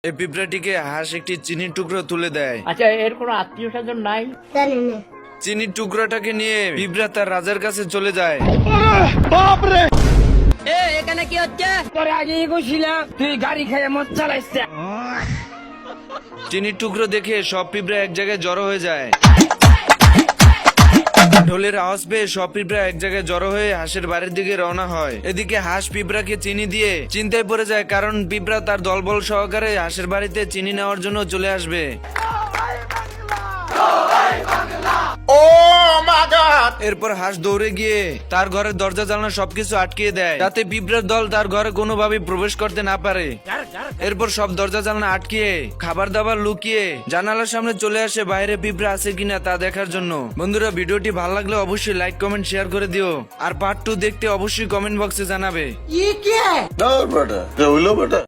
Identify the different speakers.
Speaker 1: এই পিঁপড়াটিকে হাঁস একটি চিনির টুকরো তুলে দেয়।
Speaker 2: আচ্ছা, এর কোনো আত্মীয় স্বজন নাই?
Speaker 1: চিনির টুকরোটাকে নিয়ে পিঁপড়া তার রাজার কাছে চলে যায়।
Speaker 2: এখানে কি হচ্ছে? তোরে আগেই কইছিলাম তুই গাড়ি খেয়ে মদ চালাইছিস।
Speaker 1: চিনির টুকরো দেখে সব পিঁপড়া এক জায়গায় জড়ো হয়ে যায়। ঢোলের আওয়াজ পেয়ে সব পিঁপড়া এক জায়গায় জড়ো হয়ে হাঁসের বাড়ির দিকে রওনা হয়। এদিকে হাঁস পিঁপড়াকে চিনি দিয়ে চিন্তায় পড়ে যায়, কারণ পিঁপড়া তার দলবল সহকারে হাঁসের বাড়িতে চিনি নেওয়ার জন্য চলে আসবে। এরপর হাঁস দৌড়ে গিয়ে তার ঘরের দরজা জানালা সবকিছু আটকিয়ে দেয়, যাতে পিঁপড়ার দল তার ঘরে কোনোভাবে প্রবেশ করতে না পারে। এরপর সব দরজা জানালা আটকিয়ে খাবার দাবার লুকিয়ে জানালার সামনে চলে আসে বাইরে পিঁপড়া আছে কিনা তা দেখার জন্য। বন্ধুরা, ভিডিওটি ভালো লাগলে অবশ্যই লাইক কমেন্ট শেয়ার করে দিও, আর পার্ট 2 দেখতে অবশ্যই কমেন্ট বক্সে জানাবে।
Speaker 3: না বেটা, হইলো বেটা।